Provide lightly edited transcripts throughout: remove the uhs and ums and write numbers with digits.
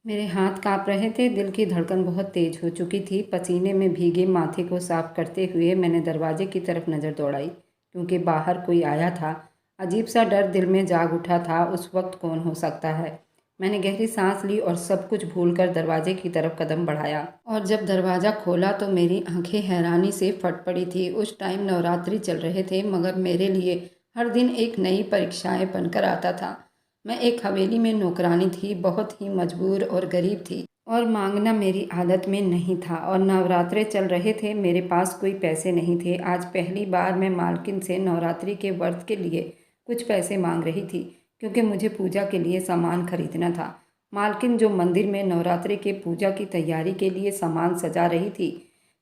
मेरे हाथ काँप रहे थे, दिल की धड़कन बहुत तेज़ हो चुकी थी। पसीने में भीगे माथे को साफ करते हुए मैंने दरवाजे की तरफ नज़र दौड़ाई, क्योंकि बाहर कोई आया था। अजीब सा डर दिल में जाग उठा था, उस वक्त कौन हो सकता है। मैंने गहरी सांस ली और सब कुछ भूलकर दरवाजे की तरफ कदम बढ़ाया, और जब दरवाज़ा खोला तो मेरी आंखें हैरानी से फट पड़ी थी। उस टाइम नवरात्रि चल रहे थे, मगर मेरे लिए हर दिन एक नई परीक्षाएं बनकर आता था। मैं एक हवेली में नौकरानी थी, बहुत ही मजबूर और गरीब थी, और मांगना मेरी आदत में नहीं था। और नवरात्रे चल रहे थे, मेरे पास कोई पैसे नहीं थे। आज पहली बार मैं मालकिन से नवरात्रि के व्रत के लिए कुछ पैसे मांग रही थी, क्योंकि मुझे पूजा के लिए सामान खरीदना था। मालकिन जो मंदिर में नवरात्रि के पूजा की तैयारी के लिए सामान सजा रही थी,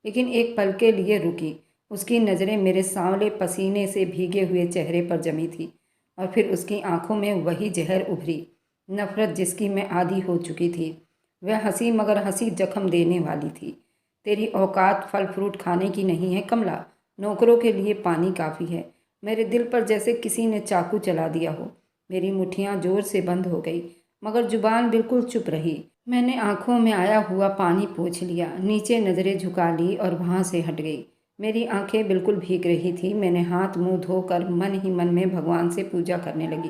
लेकिन एक पल के लिए रुकी। उसकी नज़रें मेरे सांवले पसीने से भीगे हुए चेहरे पर जमी थी, और फिर उसकी आंखों में वही जहर उभरी, नफरत जिसकी मैं आदी हो चुकी थी। वह हंसी, मगर हंसी जख्म देने वाली थी। तेरी औकात फल फ्रूट खाने की नहीं है कमला, नौकरों के लिए पानी काफ़ी है। मेरे दिल पर जैसे किसी ने चाकू चला दिया हो। मेरी मुट्ठियाँ जोर से बंद हो गई, मगर जुबान बिल्कुल चुप रही। मैंने आंखों में आया हुआ पानी पोंछ लिया, नीचे नज़रें झुका ली और वहाँ से हट गई। मेरी आंखें बिल्कुल भीग रही थी। मैंने हाथ मुंह धोकर मन ही मन में भगवान से पूजा करने लगी।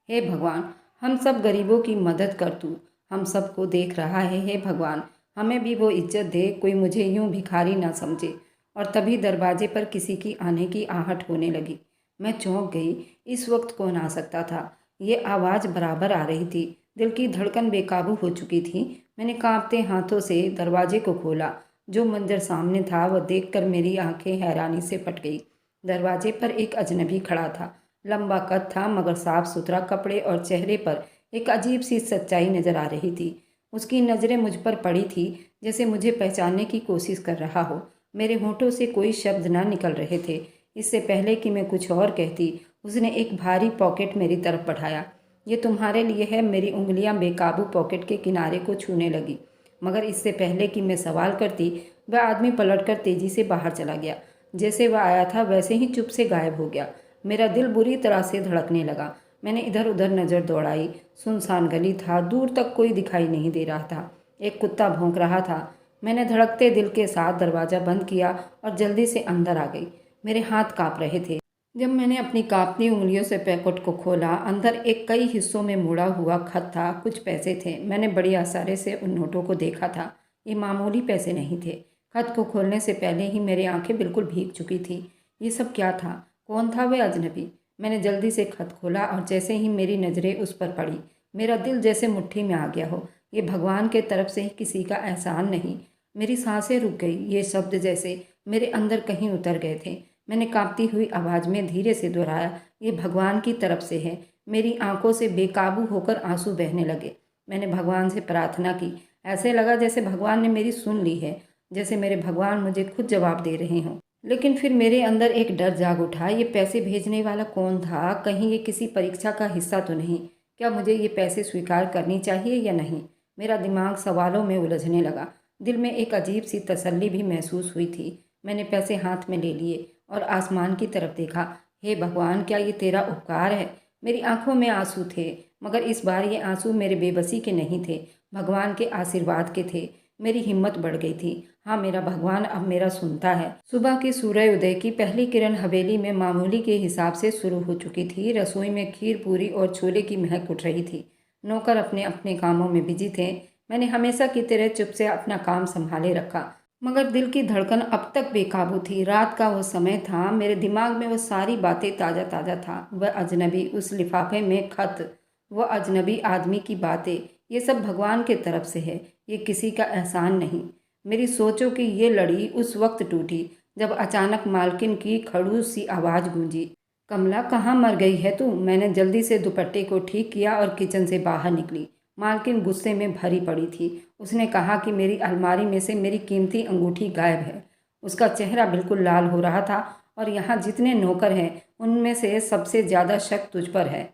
हे भगवान, हम सब गरीबों की मदद कर तू। हम सबको देख रहा है। हे भगवान, हमें भी वो इज्जत दे, कोई मुझे यूं भिखारी ना समझे। और तभी दरवाजे पर किसी की आने की आहट होने लगी। मैं चौंक गई। इस वक्त कौन आ सकता था? ये आवाज़ बराबर आ रही थी। दिल की धड़कन बेकाबू हो चुकी थी। मैंने कांपते हाथों से दरवाजे को खोला। जो मंजर सामने था वह देखकर मेरी आंखें हैरानी से फट गई। दरवाजे पर एक अजनबी खड़ा था। लंबा कद था, मगर साफ सुथरा कपड़े, और चेहरे पर एक अजीब सी सच्चाई नजर आ रही थी। उसकी नज़रें मुझ पर पड़ी थी, जैसे मुझे पहचानने की कोशिश कर रहा हो। मेरे होठों से कोई शब्द ना निकल रहे थे। इससे पहले कि मैं कुछ और कहती, उसने एक भारी पॉकेट मेरी तरफ बढ़ाया। ये तुम्हारे लिए है। मेरी उंगलियां बेकाबू पॉकेट के किनारे को छूने लगी, मगर इससे पहले कि मैं सवाल करती, वह आदमी पलटकर तेजी से बाहर चला गया। जैसे वह आया था वैसे ही चुप से गायब हो गया। मेरा दिल बुरी तरह से धड़कने लगा। मैंने इधर उधर नज़र दौड़ाई। सुनसान गली था, दूर तक कोई दिखाई नहीं दे रहा था। एक कुत्ता भौंक रहा था। मैंने धड़कते दिल के साथ दरवाज़ा बंद किया और जल्दी से अंदर आ गई। मेरे हाथ काँप रहे थे। जब मैंने अपनी कांपती उंगलियों से पैकेट को खोला, अंदर एक कई हिस्सों में मुड़ा हुआ खत था। कुछ पैसे थे। मैंने बड़ी आसानी से उन नोटों को देखा था। ये मामूली पैसे नहीं थे। खत को खोलने से पहले ही मेरी आंखें बिल्कुल भीग चुकी थी। ये सब क्या था? कौन था वह अजनबी? मैंने जल्दी से खत खोला, और जैसे ही मेरी नज़रें उस पर पड़ी, मेरा दिल जैसे मुट्ठी में आ गया हो। ये भगवान के तरफ से ही किसी का एहसान नहीं। मेरी सांसें रुक गई। ये शब्द जैसे मेरे अंदर कहीं उतर गए थे। मैंने कांपती हुई आवाज़ में धीरे से दोहराया, ये भगवान की तरफ से है। मेरी आंखों से बेकाबू होकर आंसू बहने लगे। मैंने भगवान से प्रार्थना की। ऐसे लगा जैसे भगवान ने मेरी सुन ली है, जैसे मेरे भगवान मुझे खुद जवाब दे रहे हों। लेकिन फिर मेरे अंदर एक डर जाग उठा। ये पैसे भेजने वाला कौन था? कहीं ये किसी परीक्षा का हिस्सा तो नहीं? क्या मुझे ये पैसे स्वीकार करनी चाहिए या नहीं? मेरा दिमाग सवालों में उलझने लगा। दिल में एक अजीब सी तसल्ली भी महसूस हुई थी। मैंने पैसे हाथ में ले लिए और आसमान की तरफ देखा। हे भगवान, क्या ये तेरा उपकार है? मेरी आंखों में आंसू थे, मगर इस बार ये आंसू मेरे बेबसी के नहीं थे, भगवान के आशीर्वाद के थे। मेरी हिम्मत बढ़ गई थी। हाँ, मेरा भगवान अब मेरा सुनता है। सुबह की सूर्योदय की पहली किरण हवेली में मामूली के हिसाब से शुरू हो चुकी थी। रसोई में खीर पूरी और छोले की महक उठ रही थी। नौकर अपने अपने कामों में बिजी थे। मैंने हमेशा की तरह चुप से अपना काम संभाले रखा, मगर दिल की धड़कन अब तक बेकाबू थी। रात का वो समय था। मेरे दिमाग में वो सारी बातें ताज़ा ताज़ा था। वह अजनबी, उस लिफाफे में खत, वह अजनबी आदमी की बातें, ये सब भगवान के तरफ से है। ये किसी का एहसान नहीं। मेरी सोचों की ये लड़ी उस वक्त टूटी जब अचानक मालकिन की खड़ूस सी आवाज़ गूंजी, कमला, कहाँ मर गई है तू? मैंने जल्दी से दुपट्टे को ठीक किया और किचन से बाहर निकली। मालकिन गुस्से में भरी पड़ी थी। उसने कहा कि मेरी अलमारी में से मेरी कीमती अंगूठी गायब है। उसका चेहरा बिल्कुल लाल हो रहा था, और यहाँ जितने नौकर हैं उनमें से सबसे ज़्यादा शक तुझ पर है।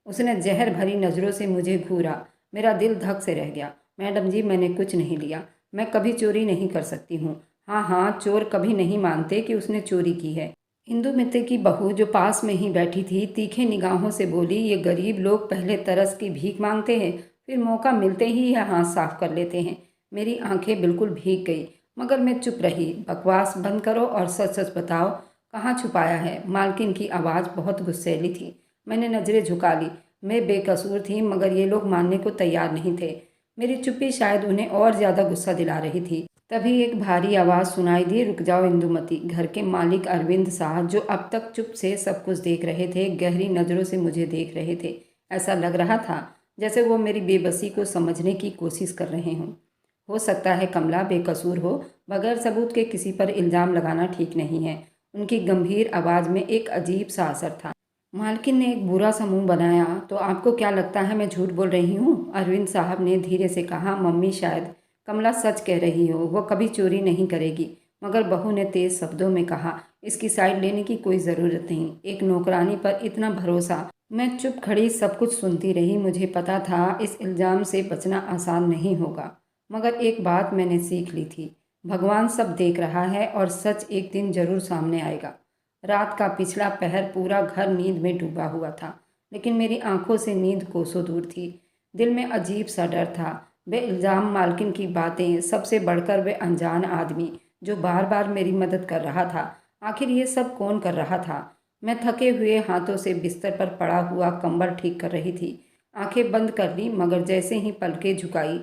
उसने जहर भरी नज़रों से मुझे घूरा। मेरा दिल धक से रह गया। मैडम जी, मैंने कुछ नहीं लिया। मैं कभी चोरी नहीं कर सकती हूँ। हाँ हाँ, चोर कभी नहीं मानते कि उसने चोरी की है। इंदु मित्ते की बहू, जो पास में ही बैठी थी, तीखे निगाहों से बोली, ये गरीब लोग पहले तरस की भीख मांगते हैं, फिर मौका मिलते ही यह हाथ साफ कर लेते हैं। मेरी आंखें बिल्कुल भीग गई, मगर मैं चुप रही। बकवास बंद करो और सच सच बताओ, कहाँ छुपाया है? मालकिन की आवाज़ बहुत गुस्सैली थी। मैंने नज़रें झुका ली। मैं बेकसूर थी, मगर ये लोग मानने को तैयार नहीं थे। मेरी चुप्पी शायद उन्हें और ज़्यादा गुस्सा दिला रही थी। तभी एक भारी आवाज़ सुनाई दी, रुक जाओ इंदुमती। घर के मालिक अरविंद शाह, जो अब तक चुप से सब कुछ देख रहे थे, गहरी नज़रों से मुझे देख रहे थे। ऐसा लग रहा था जैसे वो मेरी बेबसी को समझने की कोशिश कर रहे हों। हो सकता है कमला बेकसूर हो, बगैर सबूत के किसी पर इल्ज़ाम लगाना ठीक नहीं है। उनकी गंभीर आवाज़ में एक अजीब सा असर था। मालकिन ने एक बुरा सा मुंह बनाया। तो आपको क्या लगता है मैं झूठ बोल रही हूँ? अरविंद साहब ने धीरे से कहा। मम्मी, शायद कमला सच कह रही हो, वो कभी चोरी नहीं करेगी। मगर बहू ने तेज शब्दों में कहा, इसकी साइड लेने की कोई ज़रूरत नहीं। एक नौकरानी पर इतना भरोसा। मैं चुप खड़ी सब कुछ सुनती रही। मुझे पता था इस इल्ज़ाम से बचना आसान नहीं होगा, मगर एक बात मैंने सीख ली थी, भगवान सब देख रहा है और सच एक दिन जरूर सामने आएगा। रात का पिछला पहर पूरा घर नींद में डूबा हुआ था, लेकिन मेरी आंखों से नींद कोसों दूर थी। दिल में अजीब सा डर था। वे इल्ज़ाम, मालकिन की बातें, सबसे बढ़कर वे अनजान आदमी जो बार बार मेरी मदद कर रहा था। आखिर ये सब कौन कर रहा था? मैं थके हुए हाथों से बिस्तर पर पड़ा हुआ कंबल ठीक कर रही थी। आंखें बंद कर ली, मगर जैसे ही पलकें झुकाई,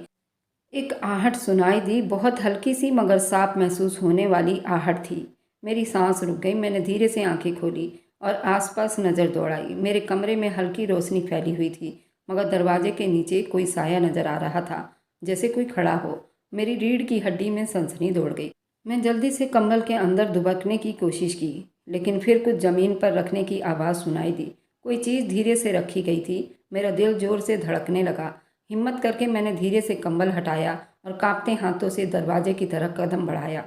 एक आहट सुनाई दी। बहुत हल्की सी मगर साफ महसूस होने वाली आहट थी। मेरी सांस रुक गई। मैंने धीरे से आंखें खोली और आसपास नज़र दौड़ाई। मेरे कमरे में हल्की रोशनी फैली हुई थी, मगर दरवाजे के नीचे कोई साया नज़र आ रहा था, जैसे कोई खड़ा हो। मेरी रीढ़ की हड्डी में सनसनी दौड़ गई। मैं जल्दी से कंबल के अंदर दुबकने की कोशिश की, लेकिन फिर कुछ ज़मीन पर रखने की आवाज़ सुनाई दी। कोई चीज़ धीरे से रखी गई थी। मेरा दिल जोर से धड़कने लगा। हिम्मत करके मैंने धीरे से कंबल हटाया और कांपते हाथों से दरवाजे की तरफ कदम बढ़ाया।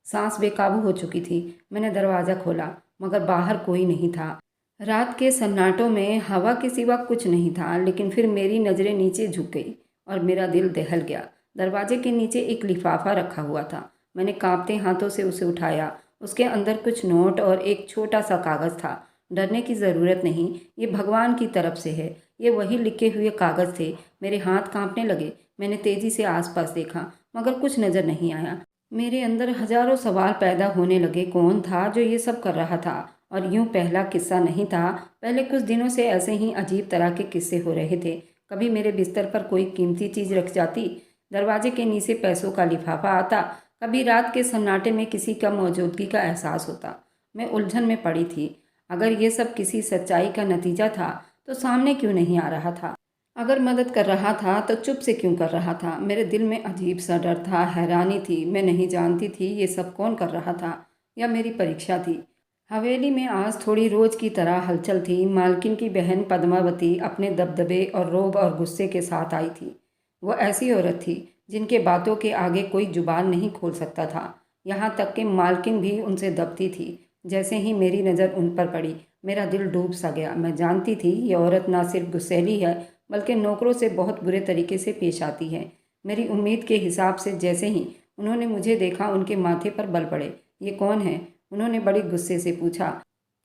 सांस बेकाबू हो चुकी थी। मैंने दरवाज़ा खोला, मगर बाहर कोई नहीं था। रात के सन्नाटों में हवा के सिवा कुछ नहीं था। लेकिन फिर मेरी नज़रें नीचे झुक गई और मेरा दिल दहल गया। दरवाजे के नीचे एक लिफाफा रखा हुआ था। मैंने कांपते हाथों से उसे उठाया। उसके अंदर कुछ नोट और एक छोटा सा कागज़ था। डरने की ज़रूरत नहीं, ये भगवान की तरफ से है। ये वही लिखे हुए कागज़ थे। मेरे हाथ कांपने लगे। मैंने तेज़ी से आसपास देखा, मगर कुछ नज़र नहीं आया। मेरे अंदर हजारों सवाल पैदा होने लगे। कौन था जो ये सब कर रहा था? और यूं पहला किस्सा नहीं था। पहले कुछ दिनों से ऐसे ही अजीब तरह के किस्से हो रहे थे। कभी मेरे बिस्तर पर कोई कीमती चीज़ रख जाती, दरवाजे के नीचे पैसों का लिफाफा आता, कभी रात के सन्नाटे में किसी का मौजूदगी का एहसास होता। मैं उलझन में पड़ी थी। अगर ये सब किसी सच्चाई का नतीजा था, तो सामने क्यों नहीं आ रहा था? अगर मदद कर रहा था तो चुप से क्यों कर रहा था? मेरे दिल में अजीब सा डर था, हैरानी थी। मैं नहीं जानती थी ये सब कौन कर रहा था, या मेरी परीक्षा थी। हवेली में आज थोड़ी रोज की तरह हलचल थी। मालकिन की बहन पद्मावती अपने दबदबे और रोब और गुस्से के साथ आई थी। वो ऐसी औरत थी जिनके बातों के आगे कोई जुबान नहीं खोल सकता था। यहाँ तक कि मालकिन भी उनसे दबती थी। जैसे ही मेरी नज़र उन पर पड़ी, मेरा दिल डूब सा गया। मैं जानती थी ये औरत ना सिर्फ गुस्सैली है, बल्कि नौकरों से बहुत बुरे तरीके से पेश आती है। मेरी उम्मीद के हिसाब से जैसे ही उन्होंने मुझे देखा, उनके माथे पर बल पड़े। ये कौन है? उन्होंने बड़ी गुस्से से पूछा।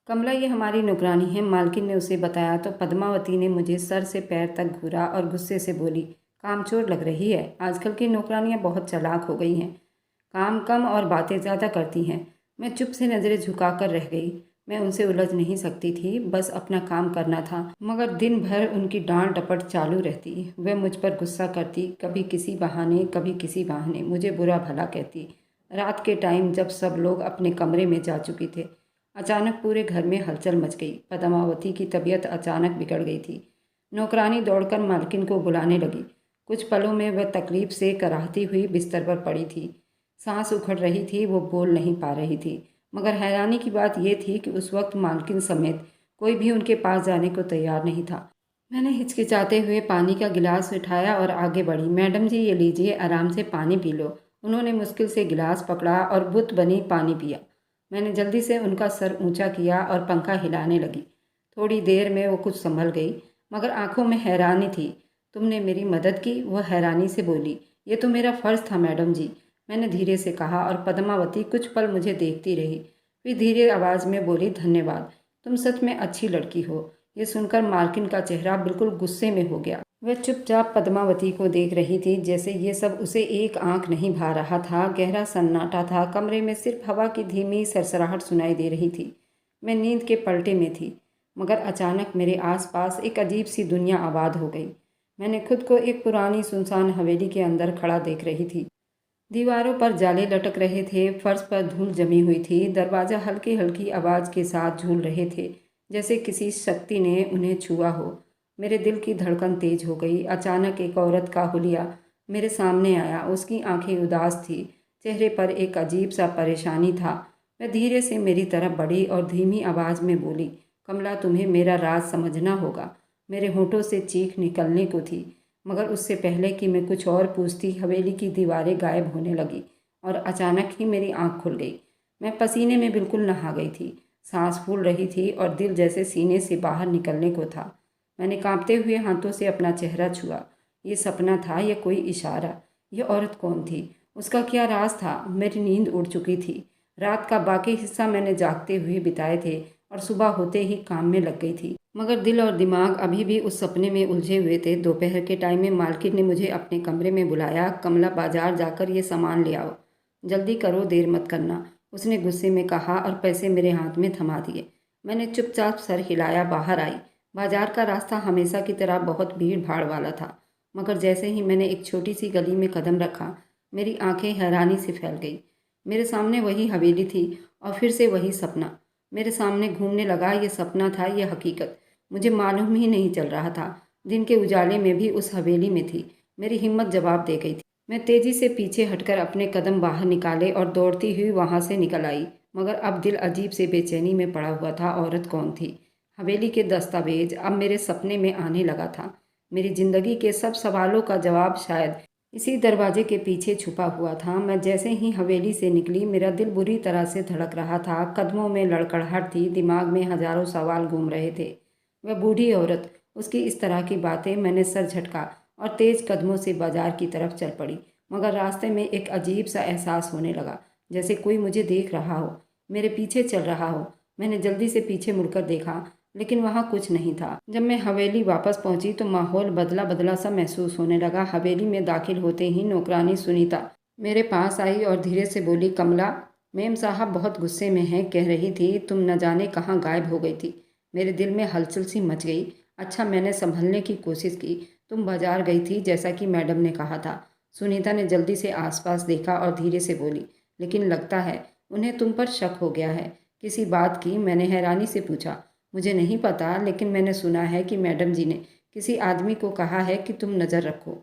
कमला, ये हमारी नौकरानी है, मालकिन ने उसे बताया। तो पद्मावती ने मुझे सर से पैर तक घूरा और गुस्से से बोली, कामचोर लग रही है। आजकल की नौकरानियाँ बहुत चालाक हो गई हैं, काम कम और बातें ज़्यादा करती हैं। मैं चुप से नज़रें झुकाकर रह गई। मैं उनसे उलझ नहीं सकती थी, बस अपना काम करना था। मगर दिन भर उनकी डांट डपट चालू रहती। वह मुझ पर गुस्सा करती, कभी किसी बहाने कभी किसी बहाने मुझे बुरा भला कहती। रात के टाइम जब सब लोग अपने कमरे में जा चुके थे, अचानक पूरे घर में हलचल मच गई। पद्मावती की तबीयत अचानक बिगड़ गई थी। नौकरानी दौड़कर मालकिन को बुलाने लगी। कुछ पलों में वह तकलीफ से कराहती हुई बिस्तर पर पड़ी थी। सांस उखड़ रही थी, वो बोल नहीं पा रही थी। मगर हैरानी की बात यह थी कि उस वक्त मालकिन समेत कोई भी उनके पास जाने को तैयार नहीं था। मैंने हिचकिचाते हुए पानी का गिलास उठाया और आगे बढ़ी। मैडम जी, ये लीजिए, आराम से पानी पी लो। उन्होंने मुश्किल से गिलास पकड़ा और बुत बनी पानी पिया। मैंने जल्दी से उनका सर ऊंचा किया और पंखा हिलाने लगी। थोड़ी देर में वो कुछ संभल गई, मगर आंखों में हैरानी थी। तुमने मेरी मदद की? वह हैरानी से बोली। ये तो मेरा फ़र्ज़ था मैडम जी, मैंने धीरे से कहा। और पद्मावती कुछ पल मुझे देखती रही, फिर धीरे आवाज़ में बोली, धन्यवाद, तुम सच में अच्छी लड़की हो। ये सुनकर मालकिन का चेहरा बिल्कुल गुस्से में हो गया। वह चुपचाप पद्मावती को देख रही थी, जैसे ये सब उसे एक आंख नहीं भा रहा था। गहरा सन्नाटा था, कमरे में सिर्फ हवा की धीमी सरसराहट सुनाई दे रही थी। मैं नींद के पलटे में थी, मगर अचानक मेरे आसपास एक अजीब सी दुनिया आबाद हो गई। मैंने खुद को एक पुरानी सुनसान हवेली के अंदर खड़ा देख रही थी। दीवारों पर जाले लटक रहे थे, फर्श पर धूल जमी हुई थी, दरवाज़ा हल्की हल्की आवाज़ के साथ झूल रहे थे, जैसे किसी शक्ति ने उन्हें छुआ हो। मेरे दिल की धड़कन तेज हो गई। अचानक एक औरत का हुलिया मेरे सामने आया। उसकी आंखें उदास थी, चेहरे पर एक अजीब सा परेशानी था। वह धीरे से मेरी तरफ बढ़ी और धीमी आवाज़ में बोली, कमला, तुम्हें मेरा राज समझना होगा। मेरे होठों से चीख निकलने को थी, मगर उससे पहले कि मैं कुछ और पूछती, हवेली की दीवारें गायब होने लगी और अचानक ही मेरी आंख खुल गई। मैं पसीने में बिल्कुल नहा गई थी, सांस फूल रही थी और दिल जैसे सीने से बाहर निकलने को था। मैंने कांपते हुए हाथों से अपना चेहरा छुआ। ये सपना था या कोई इशारा? ये औरत कौन थी? उसका क्या राज था? मेरी नींद उड़ चुकी थी। रात का बाकी हिस्सा मैंने जागते हुए बिताए थे और सुबह होते ही काम में लग गई थी, मगर दिल और दिमाग अभी भी उस सपने में उलझे हुए थे। दोपहर के टाइम में मालकिन ने मुझे अपने कमरे में बुलाया। कमला, बाजार जाकर ये सामान ले आओ, जल्दी करो, देर मत करना, उसने गुस्से में कहा और पैसे मेरे हाथ में थमा दिए। मैंने चुपचाप सर हिलाया, बाहर आई। बाजार का रास्ता हमेशा की तरह बहुत भीड़ भाड़ वाला था, मगर जैसे ही मैंने एक छोटी सी गली में कदम रखा, मेरी आंखें हैरानी से फैल गई। मेरे सामने वही हवेली थी और फिर से वही सपना मेरे सामने घूमने लगा। ये सपना था, ये हकीकत मुझे मालूम ही नहीं चल रहा था। दिन के उजाले में भी उस हवेली में थी। मेरी हिम्मत जवाब दे गई थी। मैं तेजी से पीछे हटकर अपने कदम बाहर निकाले और दौड़ती हुई वहां से निकल आई, मगर अब दिल अजीब से बेचैनी में पड़ा हुआ था। औरत कौन थी? हवेली के दस्तावेज अब मेरे सपने में आने लगा था। मेरी जिंदगी के सब सवालों का जवाब शायद इसी दरवाजे के पीछे छुपा हुआ था। मैं जैसे ही हवेली से निकली, मेरा दिल बुरी तरह से धड़क रहा था, कदमों में लड़खड़ाहट थी, दिमाग में हजारों सवाल घूम रहे थे। वह बूढ़ी औरत, उसकी इस तरह की बातें। मैंने सर झटका और तेज कदमों से बाजार की तरफ चल पड़ी, मगर रास्ते में एक अजीब सा एहसास होने लगा, जैसे कोई मुझे देख रहा हो, मेरे पीछे चल रहा हो। मैंने जल्दी से पीछे मुड़कर देखा, लेकिन वहाँ कुछ नहीं था। जब मैं हवेली वापस पहुंची तो माहौल बदला बदला सा महसूस होने लगा। हवेली में दाखिल होते ही नौकरानी सुनीता मेरे पास आई और धीरे से बोली, कमला, मेम साहब बहुत गुस्से में हैं, कह रही थी तुम न जाने कहाँ गायब हो गई थी। मेरे दिल में हलचल सी मच गई। अच्छा, मैंने संभलने की कोशिश की। तुम बाजार गई थी जैसा कि मैडम ने कहा था। सुनीता ने जल्दी से आसपास देखा और धीरे से बोली, लेकिन लगता है उन्हें तुम पर शक हो गया है। किसी बात की? मैंने हैरानी से पूछा। मुझे नहीं पता, लेकिन मैंने सुना है कि मैडम जी ने किसी आदमी को कहा है कि तुम नज़र रखो।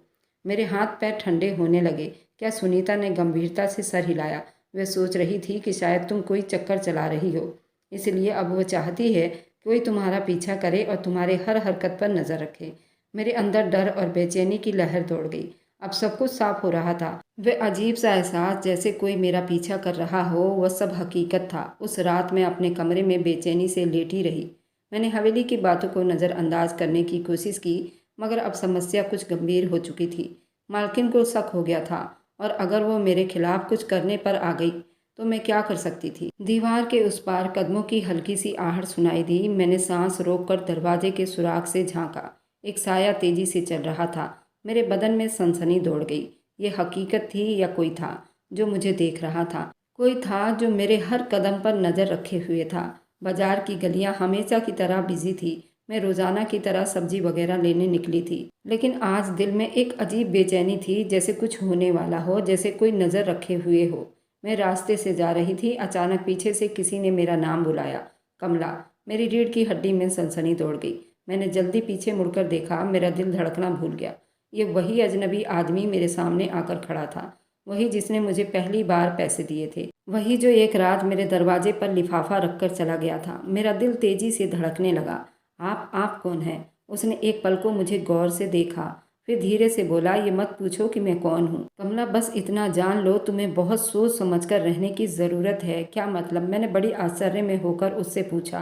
मेरे हाथ पैर ठंडे होने लगे। क्या? सुनीता ने गंभीरता से सर हिलाया। वह सोच रही थी कि शायद तुम कोई चक्कर चला रही हो, इसलिए अब वह चाहती है कोई तुम्हारा पीछा करे और तुम्हारे हर हरकत पर नज़र रखे। मेरे अंदर डर और बेचैनी की लहर दौड़ गई। अब सब कुछ साफ हो रहा था। वह अजीब सा एहसास जैसे कोई मेरा पीछा कर रहा हो, वह सब हकीकत था। उस रात मैं अपने कमरे में बेचैनी से लेटी रही। मैंने हवेली की बातों को नज़रअंदाज करने की कोशिश की, मगर अब समस्या कुछ गंभीर हो चुकी थी। मालकिन को शक हो गया था, और अगर वो मेरे खिलाफ कुछ करने पर आ गई तो मैं क्या कर सकती थी? दीवार के उस पार कदमों की हल्की सी आहट सुनाई दी। मैंने सांस रोककर दरवाजे के सुराग से झांका। एक साया तेजी से चल रहा था। मेरे बदन में सनसनी दौड़ गई। ये हकीकत थी या कोई था जो मुझे देख रहा था? कोई था जो मेरे हर कदम पर नज़र रखे हुए था। बाजार की गलियां हमेशा की तरह बिजी थी। मैं रोज़ाना की तरह सब्जी वगैरह लेने निकली थी, लेकिन आज दिल में एक अजीब बेचैनी थी, जैसे कुछ होने वाला हो, जैसे कोई नज़र रखे हुए हो। मैं रास्ते से जा रही थी, अचानक पीछे से किसी ने मेरा नाम बुलाया, कमला। मेरी रीढ़ की हड्डी में सनसनी दौड़ गई। मैंने जल्दी पीछे मुड़कर देखा। मेरा दिल धड़कना भूल गया। ये वही अजनबी आदमी मेरे सामने आकर खड़ा था, वही जिसने मुझे पहली बार पैसे दिए थे, वही जो एक रात मेरे दरवाजे पर लिफाफा रखकर चला गया था। मेरा दिल तेजी से धड़कने लगा। आप कौन हैं? उसने एक पल को मुझे गौर से देखा, फिर धीरे से बोला, ये मत पूछो कि मैं कौन हूँ कमला, बस इतना जान लो तुम्हें बहुत सोच समझकर रहने की ज़रूरत है। क्या मतलब? मैंने बड़ी आश्चर्य में होकर उससे पूछा।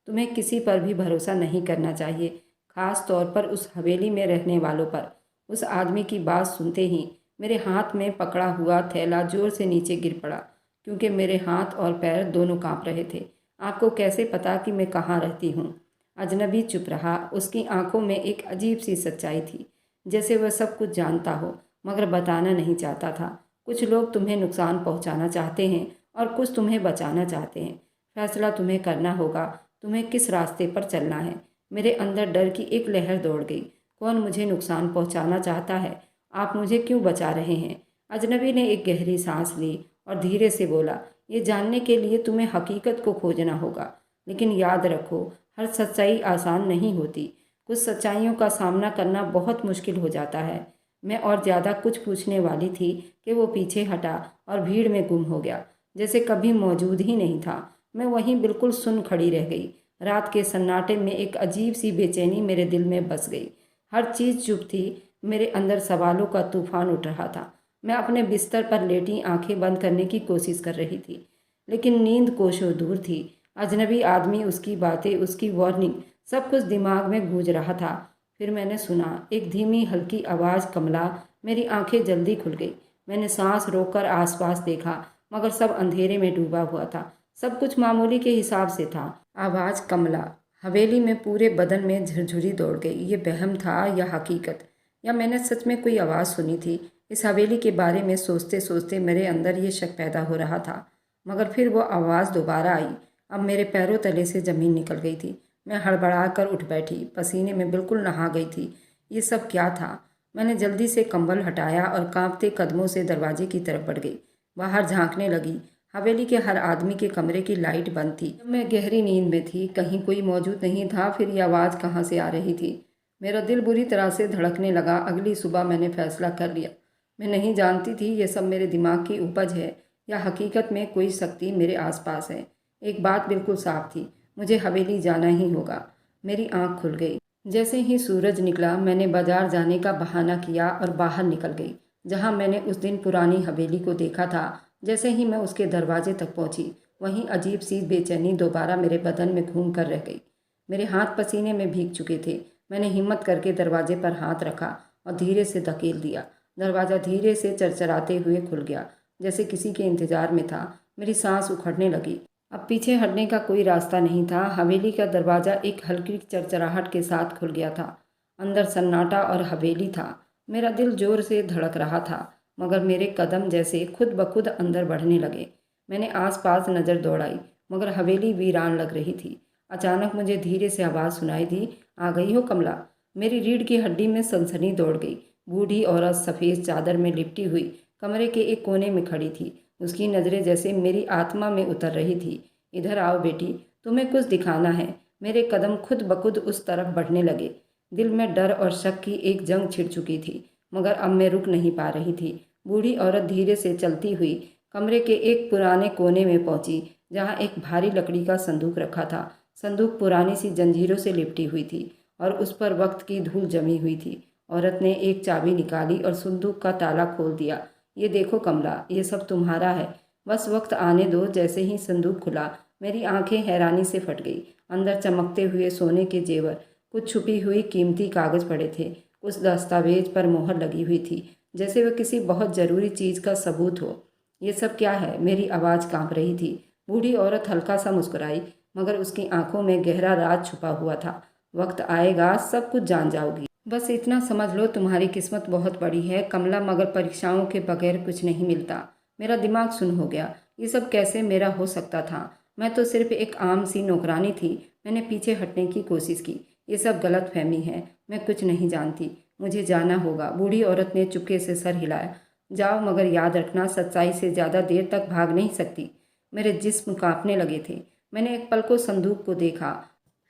तुम्हें किसी पर भी भरोसा नहीं करना चाहिए, खास तौर पर उस हवेली में रहने वालों पर। उस आदमी की बात सुनते ही मेरे हाथ में पकड़ा हुआ थैला जोर से नीचे गिर पड़ा, क्योंकि मेरे हाथ और पैर दोनों कांप रहे थे। आपको कैसे पता कि मैं कहाँ रहती हूँ? अजनबी चुप रहा। उसकी आंखों में एक अजीब सी सच्चाई थी, जैसे वह सब कुछ जानता हो मगर बताना नहीं चाहता था। कुछ लोग तुम्हें नुकसान पहुंचाना चाहते हैं और कुछ तुम्हें बचाना चाहते हैं। फैसला तुम्हें करना होगा, तुम्हें किस रास्ते पर चलना है। मेरे अंदर डर की एक लहर दौड़ गई। कौन मुझे नुकसान पहुंचाना चाहता है? आप मुझे क्यों बचा रहे हैं? अजनबी ने एक गहरी सांस ली और धीरे से बोला, ये जानने के लिए तुम्हें हकीकत को खोजना होगा। लेकिन याद रखो, हर सच्चाई आसान नहीं होती। कुछ सच्चाइयों का सामना करना बहुत मुश्किल हो जाता है। मैं और ज़्यादा कुछ पूछने वाली थी कि वो पीछे हटा और भीड़ में गुम हो गया, जैसे कभी मौजूद ही नहीं था। मैं वहीं बिल्कुल सुन खड़ी रह गई। रात के सन्नाटे में एक अजीब सी बेचैनी मेरे दिल में बस गई। हर चीज़ चुप थी। मेरे अंदर सवालों का तूफान उठ रहा था। मैं अपने बिस्तर पर लेटी आंखें बंद करने की कोशिश कर रही थी, लेकिन नींद कोसों दूर थी। अजनबी आदमी, उसकी बातें, उसकी वार्निंग, सब कुछ दिमाग में गूंज रहा था। फिर मैंने सुना एक धीमी हल्की आवाज़, कमला। मेरी आंखें जल्दी खुल गई। मैंने सांस रोककर आसपास देखा, मगर सब अंधेरे में डूबा हुआ था। सब कुछ मामूली के हिसाब से था। आवाज़ कमला। हवेली में पूरे बदन में झुरझुरी दौड़ गई। ये वहम था या हकीकत, या मैंने सच में कोई आवाज़ सुनी थी? इस हवेली के बारे में सोचते सोचते मेरे अंदर ये शक पैदा हो रहा था। मगर फिर वो आवाज़ दोबारा आई। अब मेरे पैरों तले से ज़मीन निकल गई थी। मैं हड़बड़ा कर उठ बैठी, पसीने में बिल्कुल नहा गई थी। ये सब क्या था? मैंने जल्दी से कंबल हटाया और कांपते कदमों से दरवाजे की तरफ बढ़ गई। बाहर झांकने लगी। हवेली के हर आदमी के कमरे की लाइट बंद थी। मैं गहरी नींद में थी, कहीं कोई मौजूद नहीं था। फिर ये आवाज़ कहाँ से आ रही थी? मेरा दिल बुरी तरह से धड़कने लगा। अगली सुबह मैंने फैसला कर लिया। मैं नहीं जानती थी ये सब मेरे दिमाग की उपज है या हकीकत में कोई शक्ति मेरे आसपास है। एक बात बिल्कुल साफ थी, मुझे हवेली जाना ही होगा। मेरी आंख खुल गई। जैसे ही सूरज निकला, मैंने बाजार जाने का बहाना किया और बाहर निकल गई, जहां मैंने उस दिन पुरानी हवेली को देखा था। जैसे ही मैं उसके दरवाजे तक पहुंची, वहीं अजीब सी बेचैनी दोबारा मेरे बदन में घूम कर रह गई। मेरे हाथ पसीने में भीग चुके थे। मैंने हिम्मत करके दरवाजे पर हाथ रखा और धीरे से धकेल दिया। दरवाज़ा धीरे से चरचराते हुए खुल गया, जैसे किसी के इंतजार में था। मेरी सांस उखड़ने लगी। अब पीछे हटने का कोई रास्ता नहीं था। हवेली का दरवाज़ा एक हल्की चरचराहट के साथ खुल गया था। अंदर सन्नाटा और हवेली था। मेरा दिल जोर से धड़क रहा था, मगर मेरे कदम जैसे खुद ब खुद अंदर बढ़ने लगे। मैंने आसपास नज़र दौड़ाई, मगर हवेली वीरान लग रही थी। अचानक मुझे धीरे से आवाज़ सुनाई दी, आ गई हो कमला। मेरी रीढ़ की हड्डी में सनसनी दौड़ गई। बूढ़ी औरत सफ़ेद चादर में लिपटी हुई कमरे के एक कोने में खड़ी थी। उसकी नज़रें जैसे मेरी आत्मा में उतर रही थी। इधर आओ बेटी, तुम्हें कुछ दिखाना है। मेरे कदम खुद ब खुद उस तरफ बढ़ने लगे। दिल में डर और शक की एक जंग छिड़ चुकी थी, मगर अब मैं रुक नहीं पा रही थी। बूढ़ी औरत धीरे से चलती हुई कमरे के एक पुराने कोने में पहुंची, जहां एक भारी लकड़ी का संदूक रखा था। संदूक पुरानी सी जंजीरों से लिपटी हुई थी और उस पर वक्त की धूल जमी हुई थी। औरत ने एक चाबी निकाली और संदूक का ताला खोल दिया। ये देखो कमला, ये सब तुम्हारा है, बस वक्त आने दो। जैसे ही संदूक खुला, मेरी आंखें हैरानी से फट गई। अंदर चमकते हुए सोने के जेवर, कुछ छुपी हुई कीमती कागज पड़े थे, कुछ दस्तावेज पर मोहर लगी हुई थी, जैसे वह किसी बहुत ज़रूरी चीज़ का सबूत हो। ये सब क्या है? मेरी आवाज़ कांप रही थी। बूढ़ी औरत हल्का सा मुस्कुराई, मगर उसकी आंखों में गहरा राज छुपा हुआ था। वक्त आएगा, सब कुछ जान जाओगी। बस इतना समझ लो, तुम्हारी किस्मत बहुत बड़ी है कमला, मगर परीक्षाओं के बगैर कुछ नहीं मिलता। मेरा दिमाग सुन्न हो गया। ये सब कैसे मेरा हो सकता था? मैं तो सिर्फ एक आम सी नौकरानी थी। मैंने पीछे हटने की कोशिश की। ये सब गलत फहमी है, मैं कुछ नहीं जानती। मुझे जाना होगा। बूढ़ी औरत ने चुपके से सर हिलाया। जाओ, मगर याद रखना, सच्चाई से ज़्यादा देर तक भाग नहीं सकती। मेरे जिस्म कांपने लगे थे। मैंने एक पल को संदूक को देखा,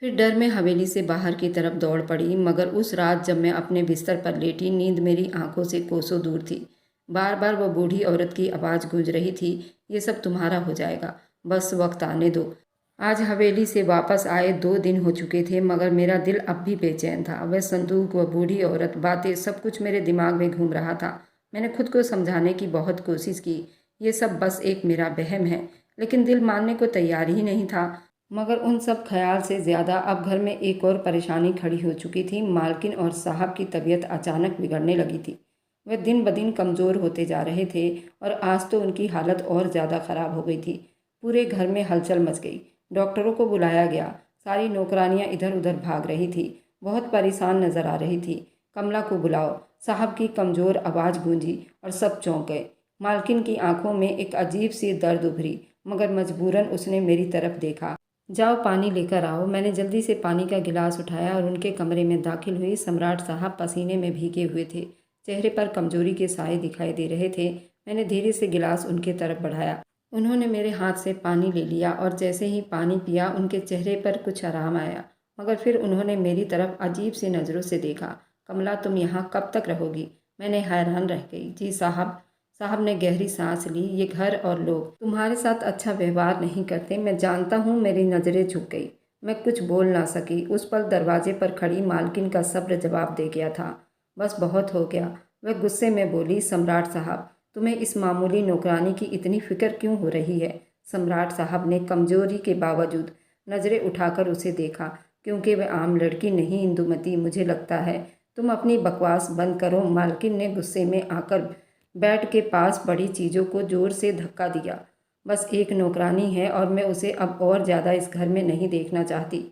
फिर डर में हवेली से बाहर की तरफ दौड़ पड़ी। मगर उस रात जब मैं अपने बिस्तर पर लेटी, नींद मेरी आंखों से कोसों दूर थी। बार बार वो बूढ़ी औरत की आवाज़ गूंज रही थी, ये सब तुम्हारा हो जाएगा, बस वक्त आने दो। आज हवेली से वापस आए 2 दिन हो चुके थे, मगर मेरा दिल अब भी बेचैन था। वह संदूक, वह बूढ़ी औरत, बातें, सब कुछ मेरे दिमाग में घूम रहा था। मैंने खुद को समझाने की बहुत कोशिश की, ये सब बस एक मेरा वहम है, लेकिन दिल मानने को तैयार ही नहीं था। मगर उन सब ख्याल से ज़्यादा अब घर में एक और परेशानी खड़ी हो चुकी थी। मालकिन और साहब की तबीयत अचानक बिगड़ने लगी थी। वे दिन ब दिन कमज़ोर होते जा रहे थे और आज तो उनकी हालत और ज़्यादा ख़राब हो गई थी। पूरे घर में हलचल मच गई। डॉक्टरों को बुलाया गया। सारी नौकरानियां इधर उधर भाग रही थी, बहुत परेशान नजर आ रही थी। कमला को बुलाओ, साहब की कमज़ोर आवाज़ गूंजी और सब चौंक गए। मालकिन की आंखों में एक अजीब सी दर्द उभरी, मगर मजबूरन उसने मेरी तरफ देखा। जाओ पानी लेकर आओ। मैंने जल्दी से पानी का गिलास उठाया और उनके कमरे में दाखिल हुई। सम्राट साहब पसीने में भीगे हुए थे, चेहरे पर कमजोरी के साए दिखाई दे रहे थे। मैंने धीरे से गिलास उनके तरफ बढ़ाया। उन्होंने मेरे हाथ से पानी ले लिया और जैसे ही पानी पिया उनके चेहरे पर कुछ आराम आया, मगर फिर उन्होंने मेरी तरफ अजीब सी नज़रों से देखा। कमला, तुम यहाँ कब तक रहोगी? मैंने हैरान रह गई। जी साहब। साहब ने गहरी सांस ली। ये घर और लोग तुम्हारे साथ अच्छा व्यवहार नहीं करते, मैं जानता हूँ। मेरी नज़रें झुक गई। मैं कुछ बोल ना सकी। उस पल दरवाजे पर खड़ी मालकिन का सब्र जवाब दे गया था। बस बहुत हो गया। वह गुस्से में बोली, सम्राट साहब, तुम्हें इस मामूली नौकरानी की इतनी फिक्र क्यों हो रही है? सम्राट साहब ने कमजोरी के बावजूद नज़रें उठाकर उसे देखा। क्योंकि वह आम लड़की नहीं इंदुमती, मुझे लगता है। तुम अपनी बकवास बंद करो। मालकिन ने गुस्से में आकर बेड के पास पड़ी चीज़ों को जोर से धक्का दिया। बस एक नौकरानी है और मैं उसे अब और ज़्यादा इस घर में नहीं देखना चाहती।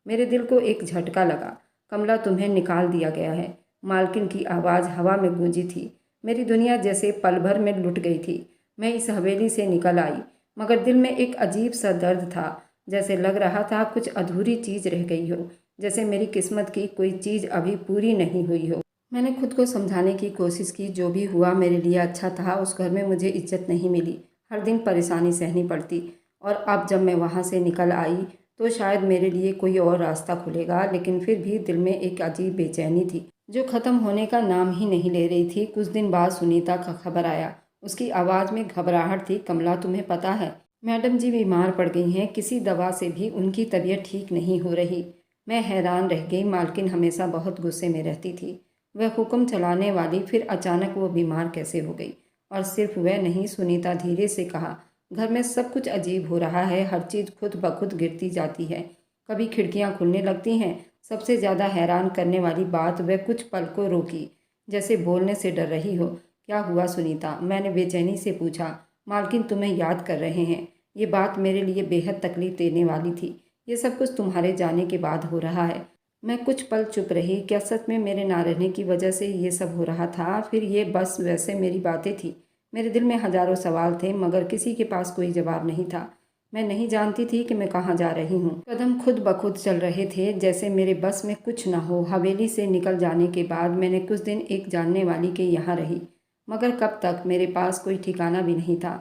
मेरे दिल को एक झटका लगा। कमला, तुम्हें निकाल दिया गया है। मालकिन की आवाज़ हवा में गूंजी थी। मेरी दुनिया जैसे पल भर में लुट गई थी। मैं इस हवेली से निकल आई, मगर दिल में एक अजीब सा दर्द था। जैसे लग रहा था कुछ अधूरी चीज़ रह गई हो, जैसे मेरी किस्मत की कोई चीज़ अभी पूरी नहीं हुई हो। मैंने खुद को समझाने की कोशिश की, जो भी हुआ मेरे लिए अच्छा था। उस घर में मुझे इज्जत नहीं मिली, हर दिन परेशानी सहनी पड़ती। और अब जब मैं वहाँ से निकल आई तो शायद मेरे लिए कोई और रास्ता खुलेगा, लेकिन फिर भी दिल में एक अजीब बेचैनी थी जो ख़त्म होने का नाम ही नहीं ले रही थी। कुछ दिन बाद सुनीता का खबर आया। उसकी आवाज़ में घबराहट थी। कमला, तुम्हें पता है मैडम जी बीमार पड़ गई हैं, किसी दवा से भी उनकी तबीयत ठीक नहीं हो रही। मैं हैरान रह गई। मालकिन हमेशा बहुत गुस्से में रहती थी, वह हुक्म चलाने वाली, फिर अचानक वो बीमार कैसे हो गई? और सिर्फ वह नहीं, सुनीता धीरे से कहा, घर में सब कुछ अजीब हो रहा है, हर चीज़ खुद ब खुद गिरती जाती है, कभी खिड़कियां खुलने लगती हैं। सबसे ज़्यादा हैरान करने वाली बात, वह कुछ पल को रोकी, जैसे बोलने से डर रही हो। क्या हुआ सुनीता? मैंने बेचैनी से पूछा। मालकिन तुम्हें याद कर रहे हैं। ये बात मेरे लिए बेहद तकलीफ देने वाली थी। ये सब कुछ तुम्हारे जाने के बाद हो रहा है। मैं कुछ पल चुप रही। क्या सच में मेरे ना रहने की वजह से ये सब हो रहा था? फिर ये बस वैसे मेरी बातें थी? मेरे दिल में हजारों सवाल थे, मगर किसी के पास कोई जवाब नहीं था। मैं नहीं जानती थी कि मैं कहाँ जा रही हूँ। कदम खुद ब खुद चल रहे थे, जैसे मेरे बस में कुछ न हो। हवेली से निकल जाने के बाद मैंने कुछ दिन एक जानने वाली के यहाँ रही, मगर कब तक? मेरे पास कोई ठिकाना भी नहीं था,